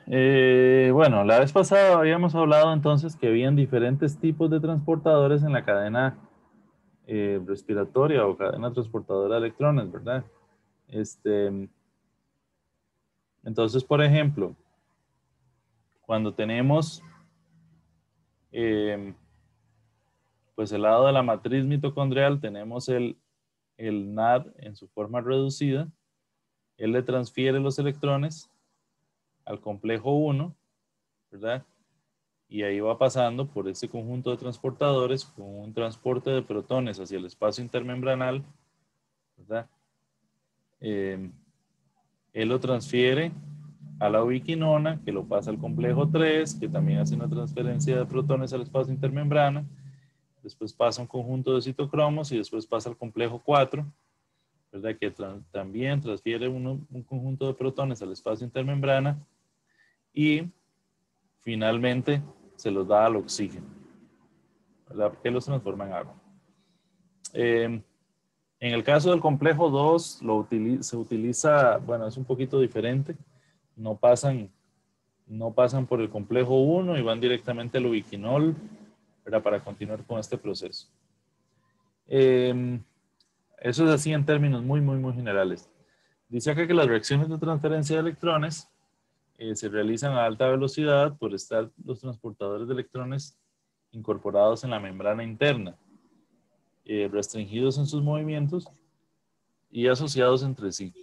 Bueno, la vez pasada habíamos hablado entonces que habían diferentes tipos de transportadores en la cadena respiratoria o cadena transportadora de electrones, ¿verdad? Este, entonces, por ejemplo, cuando tenemos eh, pues el lado de la matriz mitocondrial, tenemos el NAD en su forma reducida. Él le transfiere los electrones al complejo 1, ¿verdad? Y ahí va pasando por este conjunto de transportadores con un transporte de protones hacia el espacio intermembranal, ¿verdad? Eh, Él lo transfiere a la ubiquinona, que lo pasa al complejo 3, que también hace una transferencia de protones al espacio intermembrana. Después pasa un conjunto de citocromos y después pasa al complejo 4, ¿verdad? Que también transfiere un conjunto de protones al espacio intermembrana y finalmente se los da al oxígeno, ¿verdad? Que los transforma en agua. En el caso del complejo 2, se utiliza, bueno, es un poquito diferente. No pasan, no pasan por el complejo 1 y van directamente al ubiquinol, ¿verdad? Para continuar con este proceso. Eso es así en términos muy generales. Dice acá que las reacciones de transferencia de electrones se realizan a alta velocidad por estar los transportadores de electrones incorporados en la membrana interna, restringidos en sus movimientos y asociados entre sí.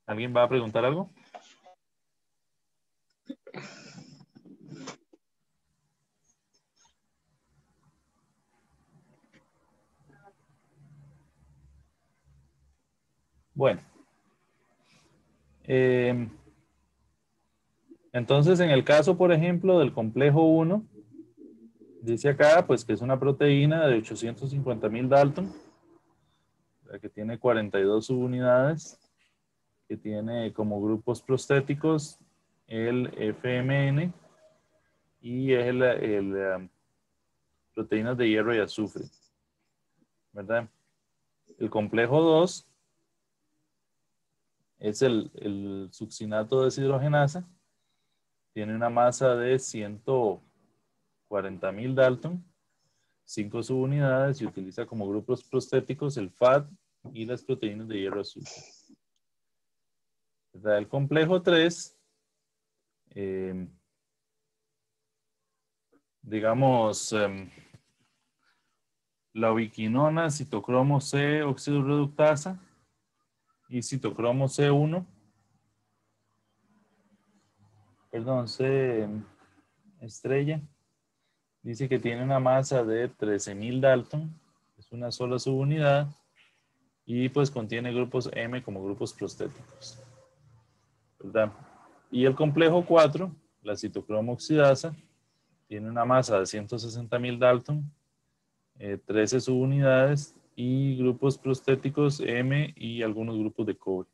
¿Alguien va a preguntar algo? Bueno, eh, entonces en el caso, por ejemplo, del complejo 1, dice acá pues que es una proteína de 850.000 Dalton, que tiene 42 subunidades, que tiene como grupos prostéticos el FMN y proteínas de hierro y azufre, ¿verdad? El complejo 2 es el succinato de deshidrogenasa, tiene una masa de 140.000 Dalton, 5 subunidades y utiliza como grupos prostéticos el FAT y las proteínas de hierro azufre. ¿Verdad? El complejo 3, eh, digamos, la ubiquinona, citocromo C, óxido reductasa y citocromo C1, perdón, C estrella, dice que tiene una masa de 13.000 Dalton, es una sola subunidad y pues contiene grupos M como grupos prostéticos, ¿verdad? Y el complejo 4, la citocromo oxidasa, tiene una masa de 160.000 Dalton, 13 subunidades y grupos prostéticos M y algunos grupos de cobre.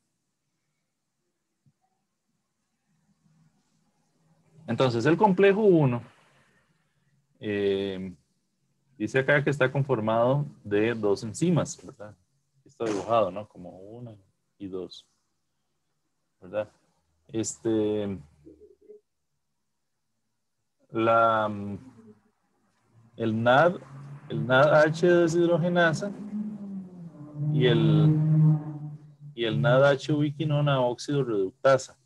Entonces, el complejo 1 dice acá que está conformado de dos enzimas, ¿verdad? Está dibujado, ¿no? Como 1 y 2, ¿verdad? Este, la, el NAD, el NADH de deshidrogenasa y el NADH ubiquinona óxido reductasa,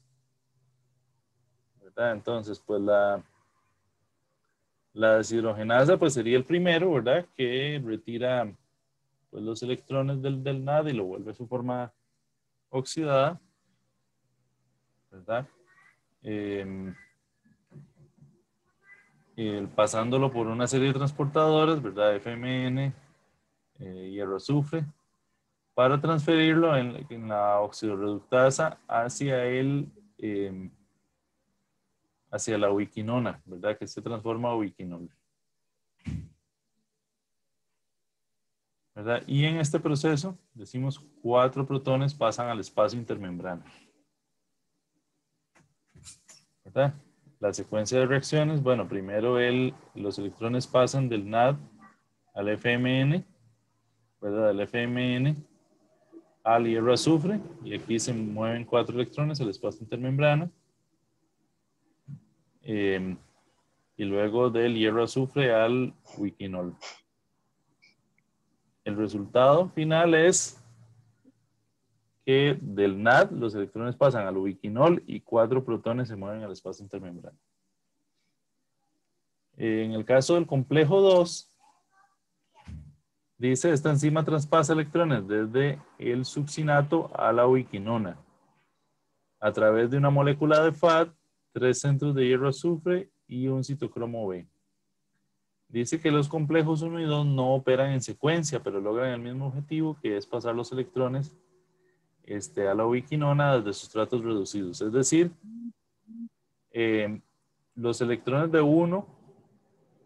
¿verdad? Entonces, pues la deshidrogenasa pues sería el primero, ¿verdad? Que retira pues, los electrones del NAD y lo vuelve a su forma oxidada, ¿verdad? Eh, pasándolo por una serie de transportadores, ¿verdad? FMN, hierro azufre, para transferirlo en la oxidorreductasa hacia la ubiquinona, ¿verdad? Que se transforma a ubiquinol, ¿verdad? Y en este proceso, decimos, 4 protones pasan al espacio intermembrana, ¿verdad? La secuencia de reacciones, bueno, primero los electrones pasan del NAD al FMN, ¿verdad? Del FMN al hierro azufre, y aquí se mueven 4 electrones al espacio intermembrana. Y luego del hierro azufre al ubiquinol. El resultado final es que del NAD los electrones pasan al ubiquinol y 4 protones se mueven al espacio intermembrana. En el caso del complejo 2, dice, esta enzima traspasa electrones desde el succinato a la ubiquinona a través de una molécula de FAD, 3 centros de hierro azufre y un citocromo B. Dice que los complejos 1 y 2 no operan en secuencia, pero logran el mismo objetivo, que es pasar los electrones a la ubiquinona desde sustratos reducidos. Es decir, los electrones de 1,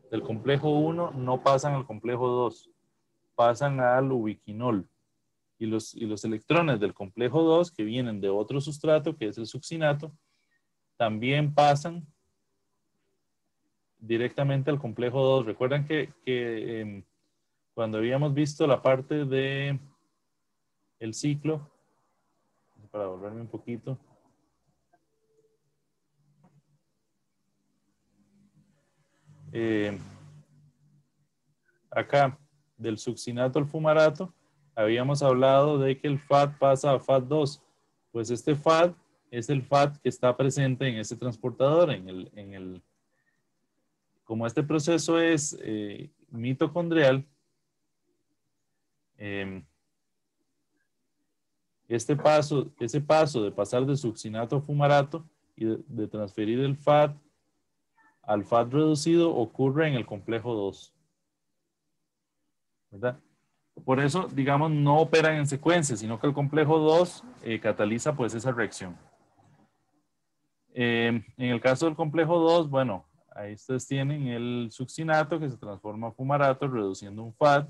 del complejo 1, no pasan al complejo 2, pasan al ubiquinol. Y los electrones del complejo 2, que vienen de otro sustrato, que es el succinato, también pasan directamente al complejo 2. Recuerdan que cuando habíamos visto la parte de el ciclo, para volverme un poquito, acá del succinato al fumarato, habíamos hablado de que el FAD pasa a FAD2. Pues este FAD es el FAD que está presente en ese transportador, como este proceso es mitocondrial, ese paso de pasar de succinato a fumarato y de transferir el FAD al FAD reducido ocurre en el complejo 2, ¿verdad? Por eso, digamos, no operan en secuencia, sino que el complejo 2 cataliza pues esa reacción. En el caso del complejo 2, bueno, ahí ustedes tienen el succinato que se transforma a fumarato reduciendo un FAD,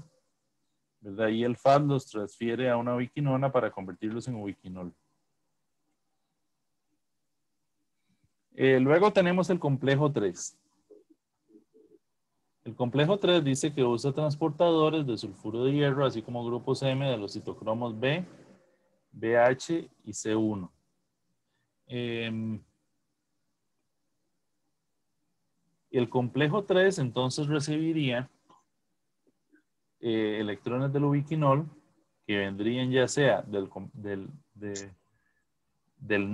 ¿verdad? Y el FAD los transfiere a una ubiquinona para convertirlos en ubiquinol. Luego tenemos el complejo 3. El complejo 3 dice que usa transportadores de sulfuro de hierro, así como grupos M de los citocromos B, BH y C1. El complejo 3 entonces recibiría electrones del ubiquinol que vendrían ya sea del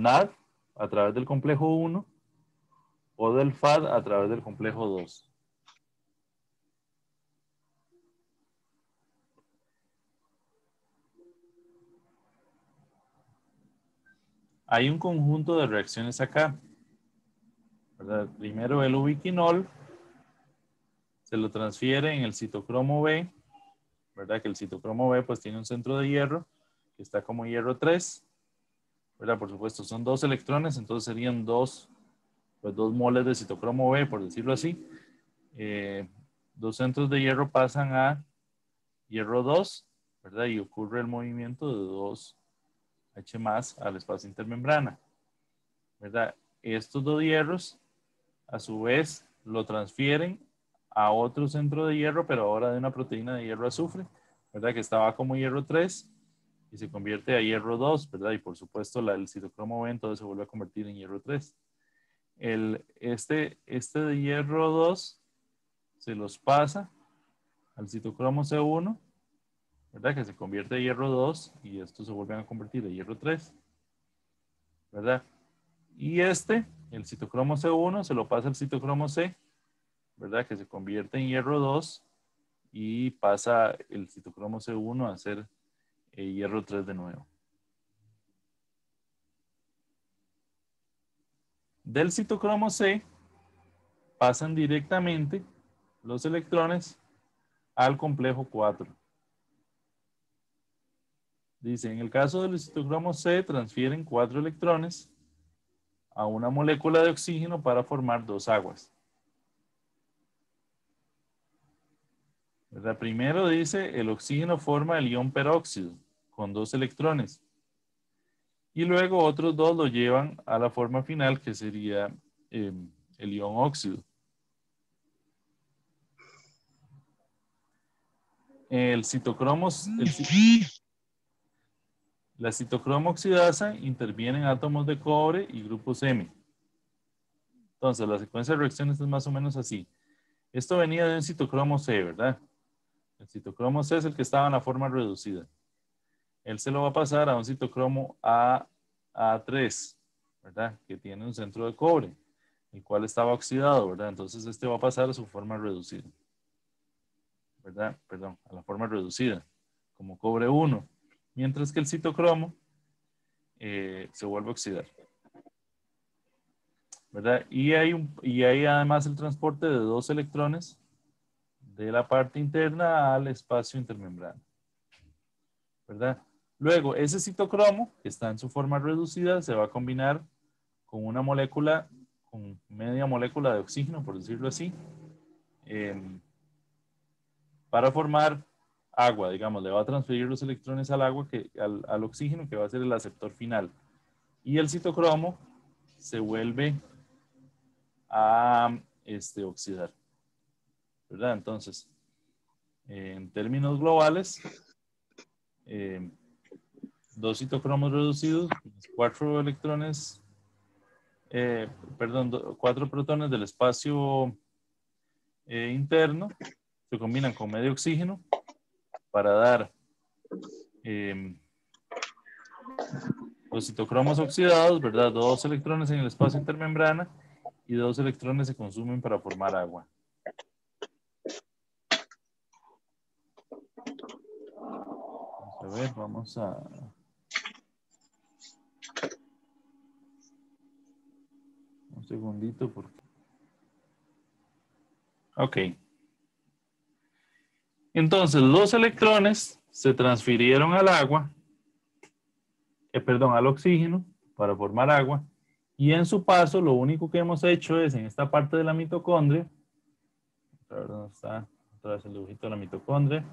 NAD a través del complejo 1 o del FAD a través del complejo 2. Hay un conjunto de reacciones acá, ¿verdad? Primero el ubiquinol se lo transfiere en el citocromo B, ¿verdad? Que el citocromo B pues tiene un centro de hierro que está como hierro 3, ¿verdad? Por supuesto son 2 electrones, entonces serían 2 moles de citocromo B, por decirlo así. 2 centros de hierro pasan a hierro 2, ¿verdad? Y ocurre el movimiento de 2H más al espacio intermembrana, ¿verdad? Estos 2 hierros, a su vez, lo transfieren a otro centro de hierro, pero ahora de una proteína de hierro azufre, ¿verdad? Que estaba como hierro 3 y se convierte a hierro 2, ¿verdad? Y por supuesto el citocromo B entonces se vuelve a convertir en hierro 3. Este de hierro 2 se los pasa al citocromo C1, ¿verdad? Que se convierte a hierro 2 y estos se vuelven a convertir a hierro 3, ¿verdad? Y el citocromo C1, se lo pasa al citocromo C, ¿verdad? Que se convierte en hierro 2 y pasa el citocromo C1 a ser hierro 3 de nuevo. Del citocromo C pasan directamente los electrones al complejo 4. Dice, en el caso del citocromo C transfieren 4 electrones a una molécula de oxígeno para formar 2 aguas. ¿Verdad? Primero dice, el oxígeno forma el ion peróxido con 2 electrones. Y luego otros 2 lo llevan a la forma final, que sería el ion óxido. El citocromo, La citocromo oxidasa interviene en átomos de cobre y grupos M. Entonces, la secuencia de reacciones es más o menos así. Esto venía de un citocromo C, ¿verdad? El citocromo C es el que estaba en la forma reducida. Él se lo va a pasar a un citocromo A3, ¿verdad? Que tiene un centro de cobre, el cual estaba oxidado, ¿verdad? Entonces, este va a pasar a su forma reducida, ¿verdad? Perdón, a la forma reducida, como cobre 1. Mientras que el citocromo se vuelve a oxidar, ¿verdad? Y hay además el transporte de 2 electrones de la parte interna al espacio intermembrana, ¿verdad? Luego, ese citocromo, que está en su forma reducida, se va a combinar con una molécula, con media molécula de oxígeno, por decirlo así, para formar agua, digamos, le va a transferir los electrones al agua, al oxígeno, que va a ser el aceptor final. Y el citocromo se vuelve a oxidar, ¿verdad? Entonces, en términos globales, 2 citocromos reducidos, 4 electrones, perdón, 4 protones del espacio interno se combinan con medio oxígeno para dar los citocromos oxidados, ¿verdad? 2 electrones en el espacio intermembrana y 2 electrones se consumen para formar agua. Vamos a ver, vamos a... Un segundito porque... Ok. Entonces, los electrones se transfirieron al agua, perdón, al oxígeno para formar agua. Y en su paso, lo único que hemos hecho es en esta parte de la mitocondria, a ver dónde está, otra vez el dibujito de la mitocondria,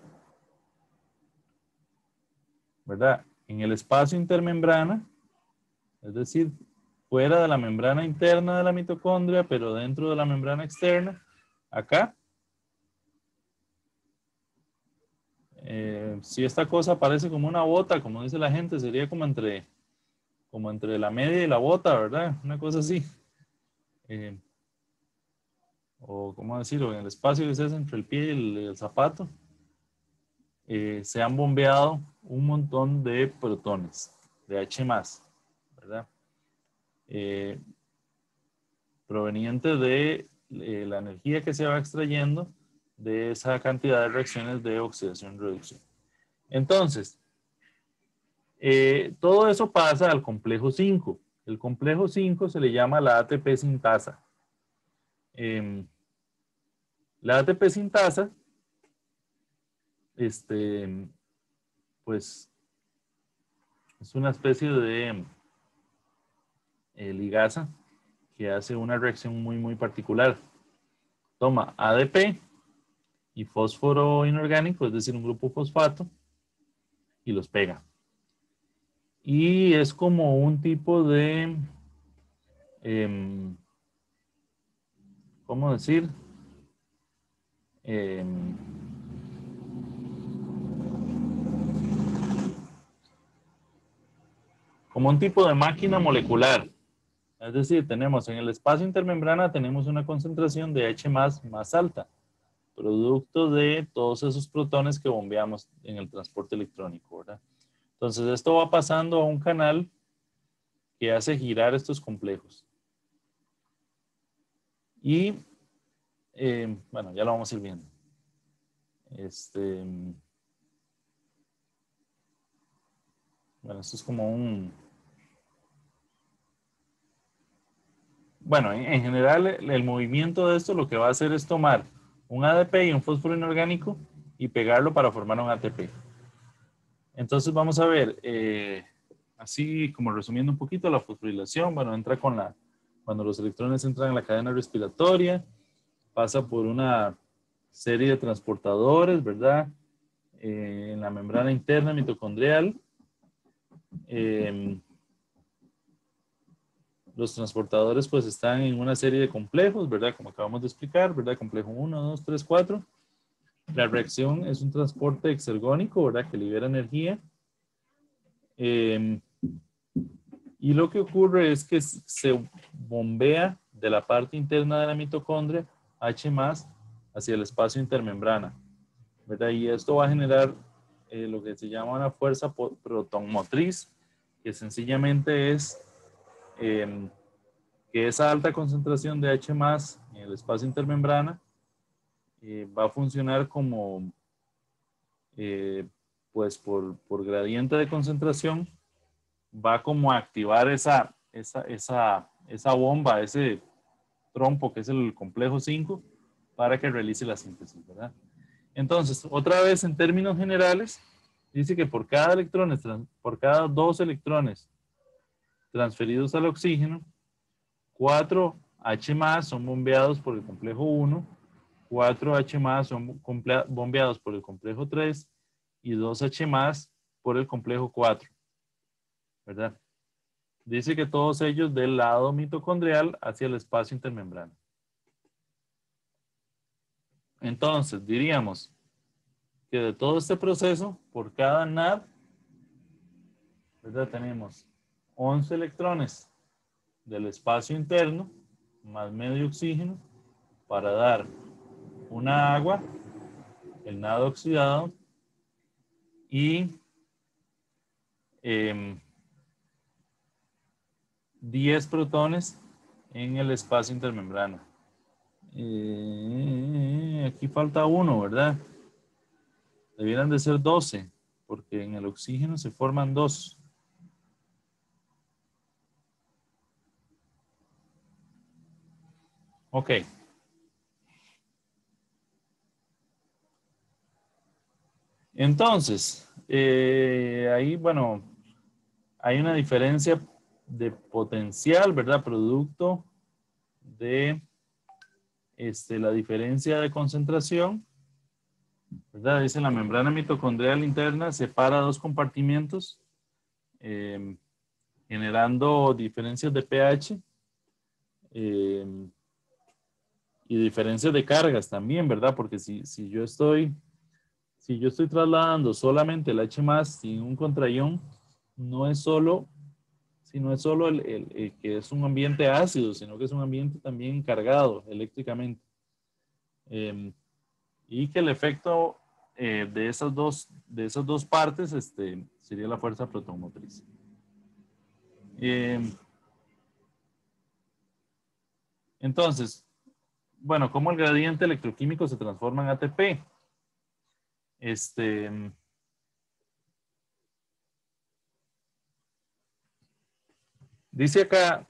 ¿verdad? En el espacio intermembrana, es decir, fuera de la membrana interna de la mitocondria, pero dentro de la membrana externa, acá. Si esta cosa parece como una bota, como dice la gente, sería como entre la media y la bota, ¿verdad? Una cosa así. O cómo decirlo, en el espacio que es entre el pie y el zapato, se han bombeado un montón de protones, de H+, ¿verdad? Proveniente de la energía que se va extrayendo de esa cantidad de reacciones de oxidación-reducción. Entonces, todo eso pasa al complejo 5. El complejo 5 se le llama la ATP sintasa. La ATP sintasa, pues, es una especie de ligasa que hace una reacción muy, muy particular. Toma ADP y fósforo inorgánico, es decir, un grupo fosfato, y los pega. Y es como un tipo de, ¿cómo decir? Como un tipo de máquina molecular. Es decir, tenemos en el espacio intermembrana tenemos una concentración de H más alta, producto de todos esos protones que bombeamos en el transporte electrónico, ¿verdad? Entonces esto va pasando a un canal que hace girar estos complejos. Y, bueno, ya lo vamos a ir viendo. Bueno, esto es como un... Bueno, en general el movimiento de esto lo que va a hacer es tomar un ADP y un fósforo inorgánico y pegarlo para formar un ATP. Entonces vamos a ver, así como resumiendo un poquito la fosforilación, bueno, entra cuando los electrones entran en la cadena respiratoria, pasa por una serie de transportadores, ¿verdad? En la membrana interna mitocondrial. Los transportadores pues están en una serie de complejos, ¿verdad? Como acabamos de explicar, ¿verdad? Complejo 1, 2, 3, 4. La reacción es un transporte exergónico, ¿verdad? Que libera energía. Y lo que ocurre es que se bombea de la parte interna de la mitocondria H+ hacia el espacio intermembrana, ¿verdad? Y esto va a generar lo que se llama una fuerza protonmotriz, que sencillamente es que esa alta concentración de H+ en el espacio intermembrana va a funcionar como, pues por gradiente de concentración, va como a activar esa bomba, ese trompo que es el complejo 5, para que realice la síntesis, ¿verdad? Entonces, otra vez en términos generales, dice que por cada dos electrones transferidos al oxígeno, 4 H+ son bombeados por el complejo 1, 4 H+ son bombeados por el complejo 3 y 2 H+ por el complejo 4, ¿verdad? Dice que todos ellos del lado mitocondrial hacia el espacio intermembrana. Entonces, diríamos que de todo este proceso, por cada NAD, ¿verdad? Tenemos 11 electrones del espacio interno más medio oxígeno para dar una agua, el NAD oxidado, y 10 protones en el espacio intermembrana. Aquí falta uno, ¿verdad? Debieran de ser 12, porque en el oxígeno se forman 2. Ok. Entonces, ahí, bueno, hay una diferencia de potencial, ¿verdad? Producto de la diferencia de concentración, ¿verdad? Dice la membrana mitocondrial interna separa dos compartimientos, generando diferencias de pH y diferencias de cargas también, ¿verdad? Porque si yo estoy trasladando solamente el H+ sin un contraión, no es solo el que es un ambiente ácido, sino que es un ambiente también cargado eléctricamente. Y que el efecto de esas dos partes sería la fuerza protonmotriz. Entonces, bueno, ¿cómo el gradiente electroquímico se transforma en ATP? Dice acá,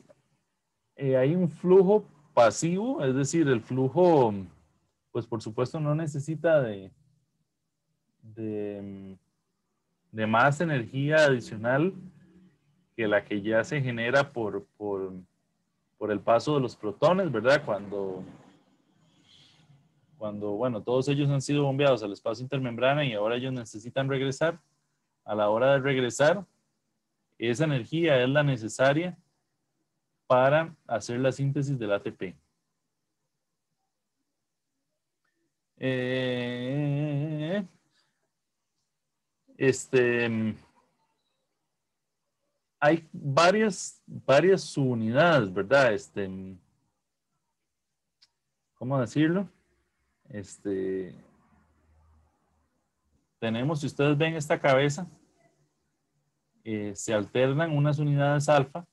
hay un flujo pasivo, es decir, el flujo, pues por supuesto no necesita de más energía adicional que la que ya se genera por el paso de los protones, ¿verdad? Cuando, bueno, todos ellos han sido bombeados al espacio intermembrana y ahora ellos necesitan regresar. A la hora de regresar, esa energía es la necesaria para hacer la síntesis del ATP. Hay varias subunidades, ¿verdad? ¿Cómo decirlo? Tenemos, si ustedes ven esta cabeza, se alternan unas unidades alfa,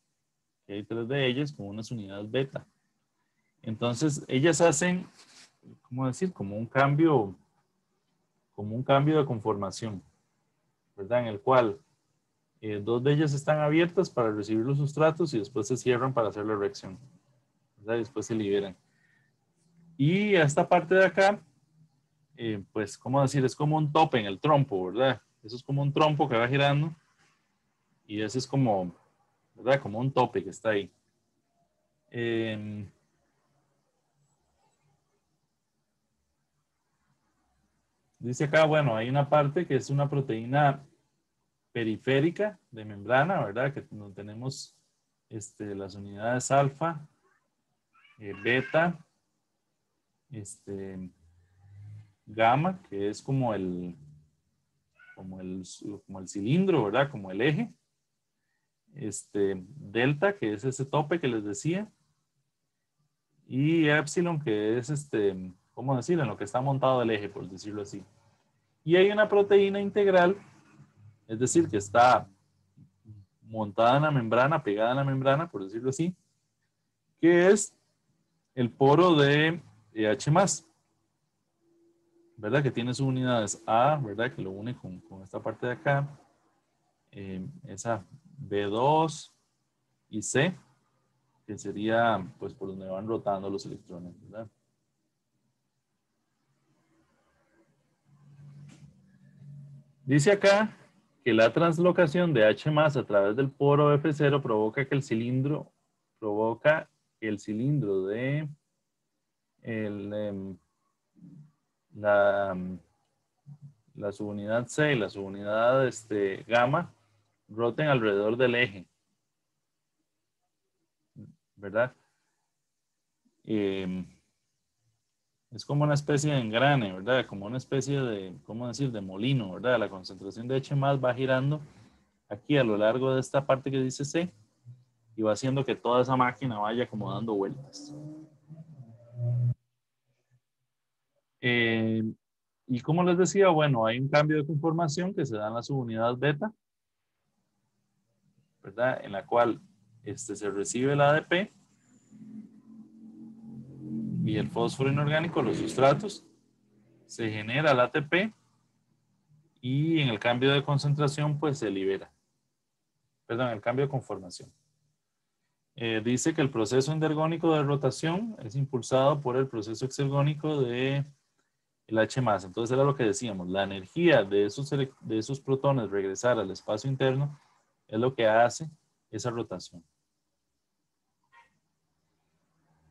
que hay 3 de ellas, con unas unidades beta. Entonces, ellas hacen, ¿cómo decir? Como un cambio de conformación, ¿verdad? En el cual 2 de ellas están abiertas para recibir los sustratos y después se cierran para hacer la reacción, ¿verdad? Y después se liberan. Y esta parte de acá, pues, ¿cómo decir? Es como un tope en el trompo, ¿verdad? Eso es como un trompo que va girando y ese es como, ¿verdad? Como un tope que está ahí. Dice acá, bueno, hay una parte que es una proteína periférica de membrana, ¿verdad? Que tenemos las unidades alfa, beta, gamma, que es como el cilindro, ¿verdad? Como el eje, delta, que es ese tope que les decía, y epsilon, que es ¿cómo decirlo? En lo que está montado el eje, por decirlo así. Y hay una proteína integral, es decir, que está montada en la membrana, pegada en la membrana, por decirlo así, que es el poro de H+, ¿verdad? Que tiene sus unidades A, ¿verdad? Que lo une con esta parte de acá, esa B2 y C, que sería pues por donde van rotando los electrones, ¿verdad? Dice acá que la translocación de H+ a través del poro F0 provoca que el cilindro de la subunidad C y la subunidad gamma roten alrededor del eje, ¿verdad? Es como una especie de engrane, ¿verdad? Como una especie de, ¿cómo decir?, de molino, ¿verdad? La concentración de H+ va girando aquí a lo largo de esta parte que dice C y va haciendo que toda esa máquina vaya como dando vueltas. Y como les decía, bueno, hay un cambio de conformación que se da en la subunidad beta, ¿verdad? En la cual se recibe el ADP y el fósforo inorgánico, los sustratos, se genera el ATP y en el cambio de concentración pues se libera. Perdón, el cambio de conformación. Dice que el proceso endergónico de rotación es impulsado por el proceso exergónico de el H+. Entonces era lo que decíamos, la energía de esos protones regresar al espacio interno es lo que hace esa rotación.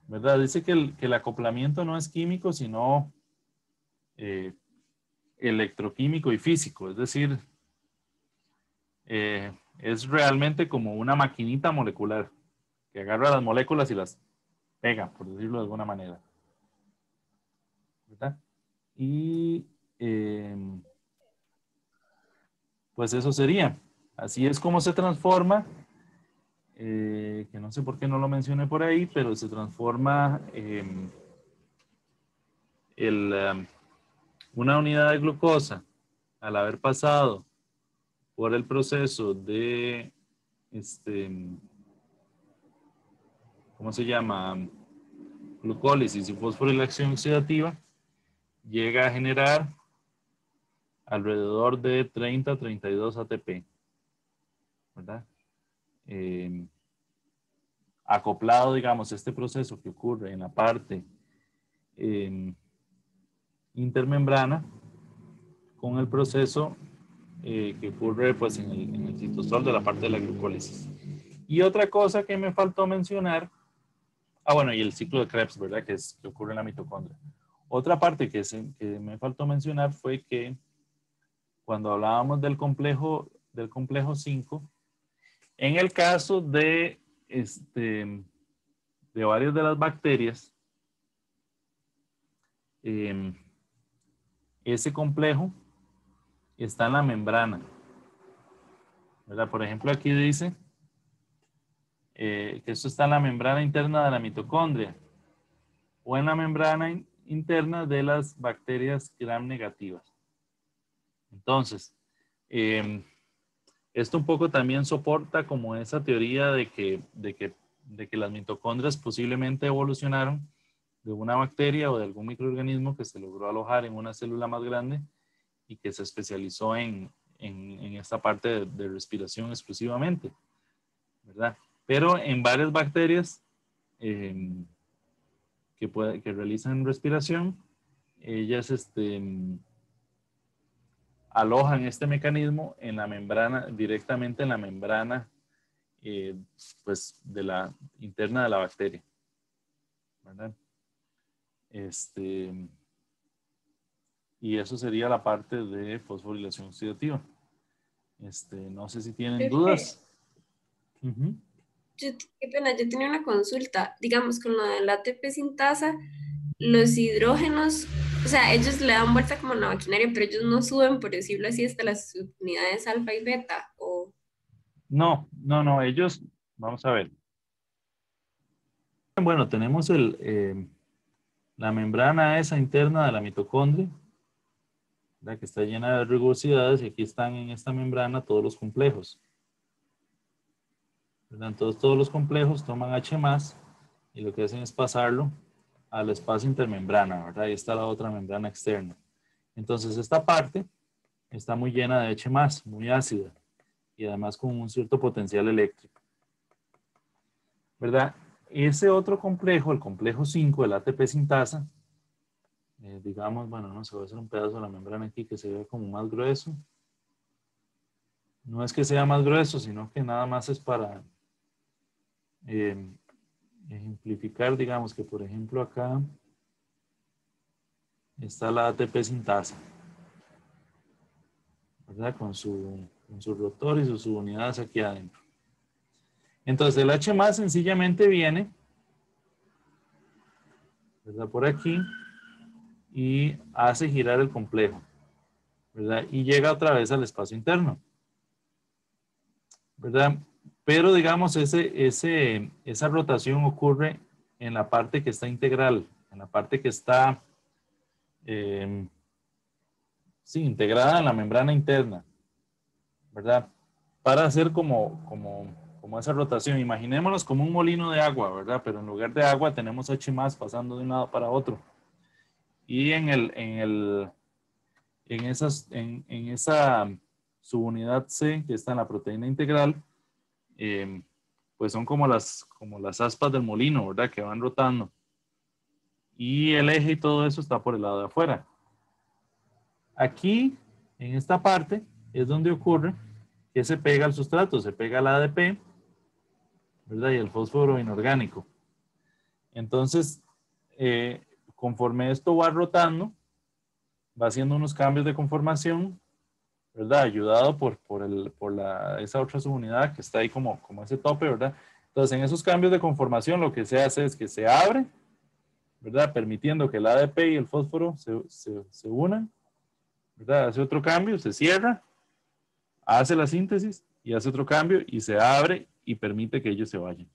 ¿Verdad? Dice que el acoplamiento no es químico, sino electroquímico y físico. Es decir, es realmente como una maquinita molecular que agarra las moléculas y las pega, por decirlo de alguna manera. ¿Verdad? Y pues eso sería. Así es como se transforma, que no sé por qué no lo mencioné por ahí, pero se transforma una unidad de glucosa al haber pasado por el proceso de, ¿cómo se llama? Glucólisis y fosforilación oxidativa, llega a generar alrededor de 30-32 ATP, ¿verdad? Acoplado, digamos, este proceso que ocurre en la parte intermembrana con el proceso que ocurre pues en el citosol de la parte de la glucólisis. Y otra cosa que me faltó mencionar, bueno, y el ciclo de Krebs, ¿verdad? Que ocurre en la mitocondria. Otra parte que me faltó mencionar fue que cuando hablábamos del complejo 5, en el caso de varias de las bacterias, ese complejo está en la membrana, ¿verdad? Por ejemplo, aquí dice que esto está en la membrana interna de la mitocondria o en la membrana interna de las bacterias gram negativas. Entonces, esto un poco también soporta como esa teoría de que las mitocondrias posiblemente evolucionaron de una bacteria o de algún microorganismo que se logró alojar en una célula más grande y que se especializó en esta parte de respiración exclusivamente, ¿verdad? Pero en varias bacterias que realizan respiración, ellas alojan este mecanismo en la membrana, directamente en la membrana pues de la interna de la bacteria, ¿verdad? Y eso sería la parte de fosforilación oxidativa. No sé si tienen dudas. Qué pena, yo tenía una consulta, digamos, con lo del ATP sintasa, los hidrógenos, o sea, ellos le dan vuelta como la maquinaria, pero ellos no suben, por decirlo así, hasta las unidades alfa y beta, o... No, ellos, vamos a ver. Bueno, tenemos la membrana esa interna de la mitocondria, ¿verdad? Que está llena de rugosidades, y aquí están en esta membrana todos los complejos, ¿verdad? Entonces todos los complejos toman H+, y lo que hacen es pasarlo al espacio intermembrana, ¿verdad? Ahí está la otra membrana externa. Entonces esta parte está muy llena de H+, muy ácida, y además con un cierto potencial eléctrico, ¿verdad? Ese otro complejo, el complejo 5, el ATP sintasa, digamos, bueno, no se va a hacer un pedazo de la membrana aquí que se ve como más grueso. No es que sea más grueso, sino que nada más es para ejemplificar, digamos que por ejemplo acá está la ATP sintasa, ¿verdad? Con su rotor y sus subunidades aquí adentro. Entonces el H+ sencillamente viene, ¿verdad? Por aquí, y hace girar el complejo, ¿verdad? Y llega otra vez al espacio interno, ¿verdad? Pero digamos, esa rotación ocurre en la parte que está integral, en la parte que está, sí, integrada en la membrana interna, ¿verdad? Para hacer como esa rotación. Imaginémonos como un molino de agua, ¿verdad? Pero en lugar de agua tenemos H+ pasando de un lado para otro. Y en esa subunidad C, que está en la proteína integral, pues son como las aspas del molino, ¿verdad? Que van rotando. Y el eje y todo eso está por el lado de afuera. Aquí, en esta parte, es donde ocurre que se pega al sustrato, se pega al ADP, ¿verdad? Y el fósforo inorgánico. Entonces, conforme esto va rotando, va haciendo unos cambios de conformación, ¿verdad? Ayudado por esa otra subunidad que está ahí como ese tope, ¿verdad? Entonces, en esos cambios de conformación, lo que se hace es que se abre, ¿verdad? Permitiendo que el ADP y el fósforo se unan, ¿verdad? Hace otro cambio, se cierra, hace la síntesis y hace otro cambio y se abre y permite que ellos se vayan.